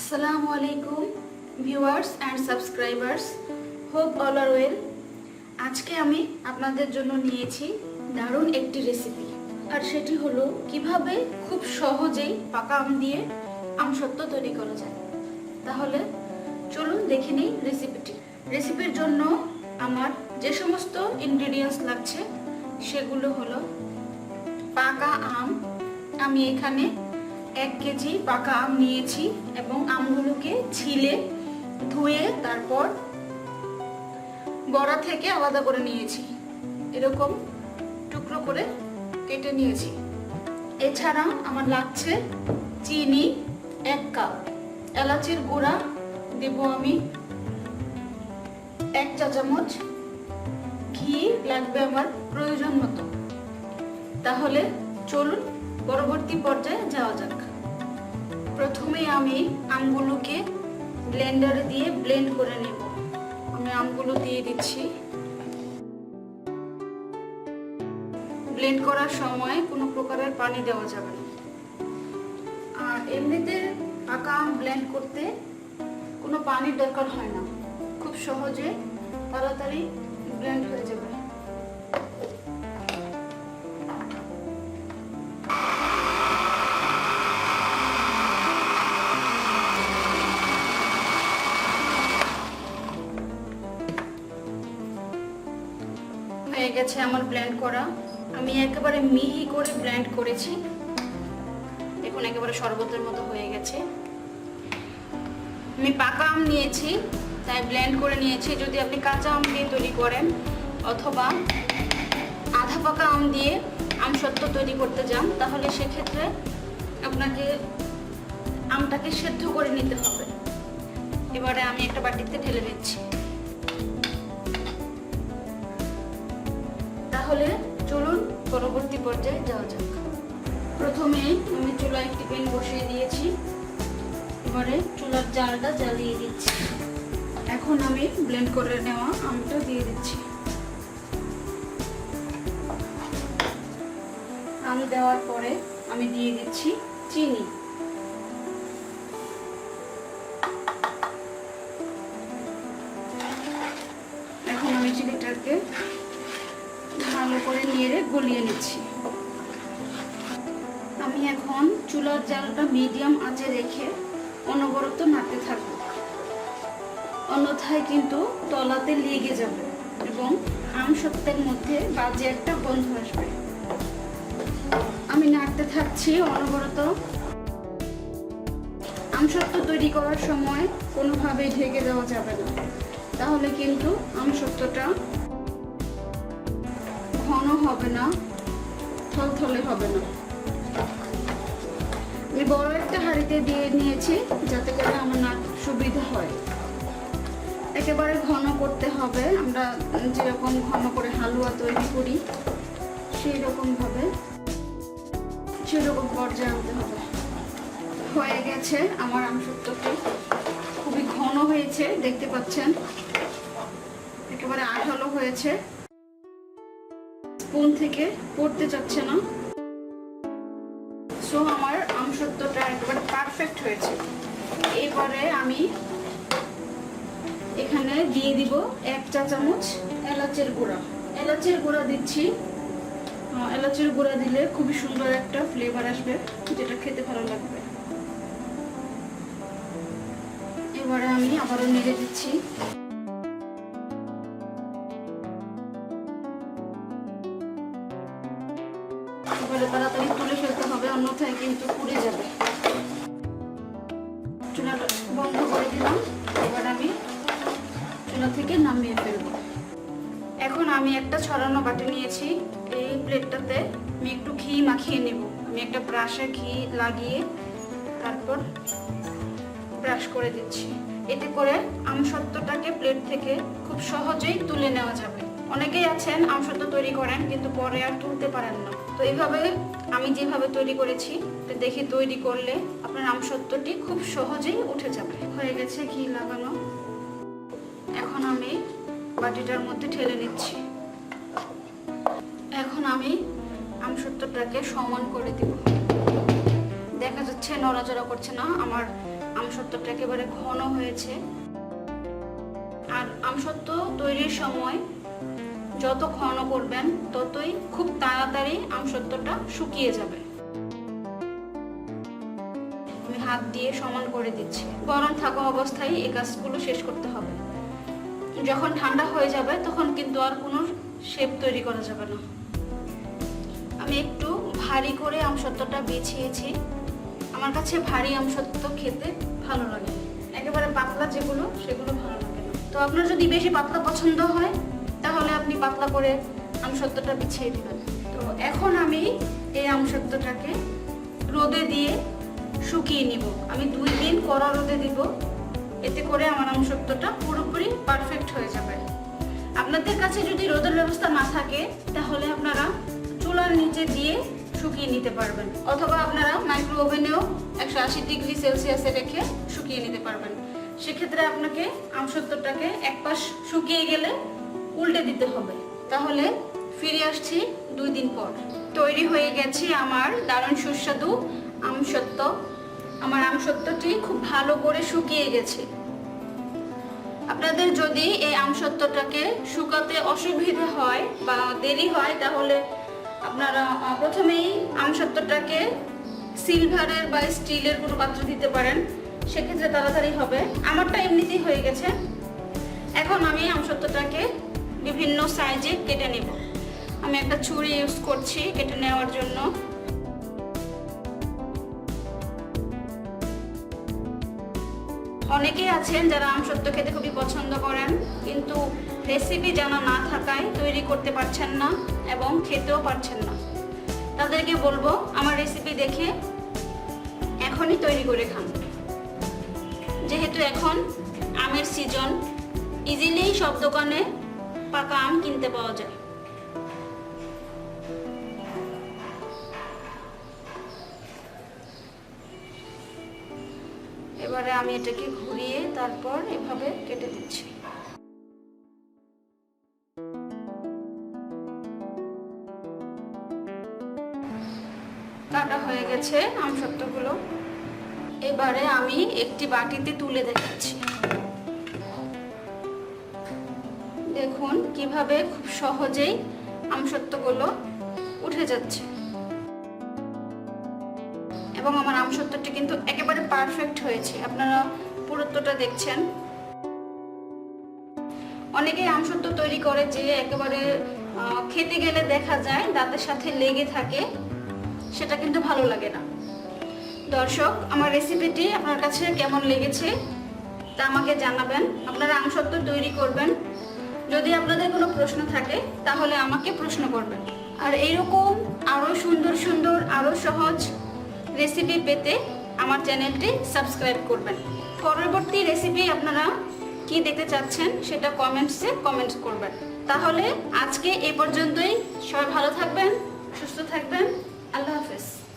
আসসালামু আলাইকুম viewers and subscribers, hope all are well. আজকে আমি আপনাদের জন্য নিয়েছি দারুণ একটি রেসিপি, আর সেটি হলো কিভাবে খুব সহজেই পাকা আম দিয়ে আমসত্ত্ব তৈরি করা যায়। তাহলে চলুন দেখে নিই রেসিপিটি। রেসিপির জন্য আমার যে সমস্ত ইনগ্রেডিয়েন্টস লাগছে সেগুলো হলো পাকা আম। আমি এখানে 1 কেজি পাকা আম নিয়েছি এবং আমগুলোকে ছিলে ধুয়ে তারপর বড়া থেকে আলাদা করে নিয়েছি, এরকম টুকরো করে কেটে নিয়েছি। এছাড়া আমার লাগছে চিনি 1 কাপ, এলাচের গুঁড়া দেব আমি 1 চা চামচ, ঘি লাগবে আমার প্রয়োজন মতো। তাহলে চলুন পরবর্তী পর্যায়ে যাওয়া যাক। প্রথমে আমি আমগুলোকে ব্লেন্ডারে দিয়ে ব্লেন্ড করে নেব। আমি আমগুলো দিয়ে দিচ্ছি। ব্লেন্ড করার সময় কোনো প্রকারের পানি দেওয়া যাবে না। আর এমনিতে পাকা আম ব্লেন্ড করতে কোনো পানির দরকার হয় না, খুব সহজে তাড়াতাড়ি ব্লেন্ড হয়ে যাবে। হয়ে গেছে আমার ব্লেন্ড করা। আমি একেবারে মিহি করে ব্লেন্ড করেছি, দেখুন একেবারে শরবতের মতো হয়ে গেছে। আমি পাকা আম নিয়েছি তাই ব্লেন্ড করে নিয়েছি। যদি আপনি কাঁচা আম দিয়ে তৈরি করেন অথবা আধা পাকা আম দিয়ে আমসত্ত্ব তৈরি করতে যান তাহলে সেক্ষেত্রে আপনাকে আমটাকে সেদ্ধ করে নিতে হবে। এবারে আমি একটা বাটিতে ঢেলে নিচ্ছি। তাহলে চলুন পরবর্তী পর্যায়ে যাওয়া যাক। প্রথমে আমি চুলায় একটি প্যান বসিয়ে দিয়েছি, এবারে চুলার জালটা জ্বালিয়ে দিচ্ছি। এখন আমি ব্লেন্ড করে নেওয়া আমটা দিয়ে দিচ্ছি। আম দেওয়ার পরে আমি দিয়ে দিচ্ছি চিনি। এখন আমি চিনিটাকে ভালো করে নেড়ে গলিয়ে নিচ্ছি। আমি এখন চুলার জালটা মিডিয়াম আঁচে রেখে অনবরত নাড়তে থাকবো, অন্যথায় কিন্তু তলাতে লেগে যাবে এবং আমসত্ত্বের মধ্যে বাজে একটা গন্ধ আসবে। আমি নাড়তে থাকছি অনবরত। আমসত্ত্ব তৈরি করার সময় কোনোভাবেই ঢেকে দেওয়া যাবে না, তাহলে কিন্তু আমসত্ত্বটা ঘন হবে না, থলথলে হবে না। আমি বড় একটা হাঁড়িতে দিয়ে নিয়েছি যাতে করে আমার না সুবিধা হয়। একেবারে ঘন করতে হবে, আমরা যেরকম ঘন করে হালুয়া তৈরি করি সেই রকম পর্যায়ে আনতে হবে। হয়ে গেছে আমার আমসত্ত্বটি, খুবই ঘন হয়েছে, দেখতে পাচ্ছেন একেবারে আঠালো হয়েছে, স্পুন থেকে পড়তে যাচ্ছে না। সো আমার আমসত্ত্বটা একেবারে পারফেক্ট হয়েছে। এবারে আমি এখানে দিয়ে দিব 1 চা চামচ এলাচের গুঁড়া। এলাচের গুঁড়া দিচ্ছি। এলাচের গুঁড়া দিলে খুবই সুন্দর একটা ফ্লেভার আসবে, যেটা খেতে ভালো লাগবে। এবারে আমি আবারও নেড়ে দিচ্ছি। এবারে তাড়াতাড়ি তুলে ফেলতে হবে, অন্যথায় কিন্তু পুড়ে যাবে। চুলাটা বন্ধ করে দিলাম। এবার আমি চুলা থেকে নামিয়ে ফেলবো। এখন আমি একটা ছড়ানো বাটি নিয়েছি। এই প্লেটটাতে আমি একটু ঘি মাখিয়ে নেব। আমি একটা ব্রাশে ঘি লাগিয়ে তারপর ব্রাশ করে দিচ্ছি। এতে করে আমসত্ত্বটাকে প্লেট থেকে খুব সহজেই তুলে নেওয়া যাবে। অনেকেই আছেন আমসত্ত্ব তৈরি করেন কিন্তু পরে আর তুলতে পারেন না। তো এইভাবে আমি যেভাবে তৈরি করেছি দেখে তৈরি করলে আপনার আমসত্ত্বটি খুব সহজেই উঠে যাবে। হয়ে গেছে ঘি লাগানো। এখন আমি বাটিটার মধ্যে ঢেলে নিচ্ছি। এখন আমি আমসত্ত্বটাকে সমান করে দেব। দেখা যাচ্ছে নড়াচড়া করছে না, আমার আমসত্ত্বটা একেবারে ঘন হয়েছে। আর আমসত্ত্ব তৈরির সময় যত ঘন করবেন ততই খুব তাড়াতাড়ি আমসত্ত্বটা শুকিয়ে যাবে। আমি হাত দিয়ে সমান করে দিচ্ছি। গরম থাকা অবস্থায় এই কাজগুলো শেষ করতে হবে। যখন ঠান্ডা হয়ে যাবে তখন কিন্তু আর কোনো শেপ তৈরি করা যাবে না। আমি একটু ভারী করে আমসত্ত্বটা বিছিয়েছি। আমার কাছে ভারী আমসত্ত্ব খেতে ভালো লাগে, একেবারে পাতলা যেগুলো সেগুলো ভালো লাগে না। তো আপনার যদি বেশি পাতলা পছন্দ হয় তাহলে আপনি পাতলা করে আমসত্ত্বটা বিছিয়ে দিবেন। তো এখন আমি এই আমসত্ত্বটাকে রোদে দিয়ে শুকিয়ে নিব। আমি 2 দিন কড়া রোদে দিব, এতে করে আমার আমসত্ত্বটা পুরোপুরি পারফেক্ট হয়ে যাবে। আপনাদের কাছে যদি রোদের ব্যবস্থা না থাকে তাহলে আপনারা চুলার নিচে দিয়ে শুকিয়ে নিতে পারবেন, অথবা আপনারা মাইক্রো ওভেনেও 180 ডিগ্রি সেলসিয়াসে রেখে শুকিয়ে নিতে পারবেন। সেক্ষেত্রে আপনাকে আমসত্ত্বটাকে এক পাশ শুকিয়ে গেলে উল্টে দিতে হবে। তাহলে ফিরে আসছি 2 দিন পর। তৈরি হয়ে গেছে আমার দারুণ সুস্বাদু আমসত্ত্ব। আমার আমসত্ত্বটি খুব ভালো করে শুকিয়ে গেছে। আপনাদের যদি এই আমসত্ত্বটাকে শুকাতে অসুবিধা হয় বা দেরি হয় তাহলে আপনারা প্রথমেই আমসত্ত্বটাকে সিলভারের বা স্টিলের কোনো পাত্র দিতে পারেন, সেক্ষেত্রে তাড়াতাড়ি হবে। আমারটা এমনিতেই হয়ে গেছে। এখন আমি আমসত্ত্বটাকে বিভিন্ন সাইজে কেটে নেব। আমি একটা ছুরি ইউজ করছি কেটে নেওয়ার জন্য। অনেকেই আছেন যারা আমসত্ত্ব খেতে খুবই পছন্দ করেন, কিন্তু রেসিপি জানা না থাকায় তৈরি করতে পারছেন না এবং খেতেও পারছেন না। তাদেরকে বলবো আমার রেসিপি দেখে এখনই তৈরি করে খান। যেহেতু এখন আমের সিজন, ইজিলি সব দোকানে পাকা আম কিনতে পাওয়া যায়। এবারে আমি এটাকে ঘুরিয়ে তারপর এভাবে কেটে দিচ্ছি। কাটা হয়ে গেছে আমসত্ত্বগুলো। এবারে আমি একটি বাটিতে তুলে দেখাচ্ছি। দেখুন কিভাবে খুব সহজেই আমসত্ত্বগুলো উঠে যাচ্ছে এবং আমার আমসত্ত্বটি কিন্তু একেবারে পারফেক্ট হয়েছে। আপনারা পুরুত্বটা দেখছেন। অনেকে আমসত্ত্ব তৈরি করে যে একেবারে খেতে গেলে দেখা যায় দাঁতের সাথে লেগে থাকে, সেটা কিন্তু ভালো লাগে না। দর্শক, আমার রেসিপিটি আপনার কাছে কেমন লেগেছে তা আমাকে জানাবেন। আপনারা আমসত্ত্ব তৈরি করবেন। যদি আপনাদের কোনো প্রশ্ন থাকে তাহলে আমাকে প্রশ্ন করবেন। আর এইরকম আরও সুন্দর সুন্দর আরও সহজ রেসিপি পেতে আমার চ্যানেলটি সাবস্ক্রাইব করবেন। পরবর্তী রেসিপি আপনারা কি দেখতে চাচ্ছেন সেটা কমেন্টসে কমেন্ট করবেন। তাহলে আজকে এই পর্যন্তই। সবাই ভালো থাকবেন, সুস্থ থাকবেন। আল্লাহ হাফেজ।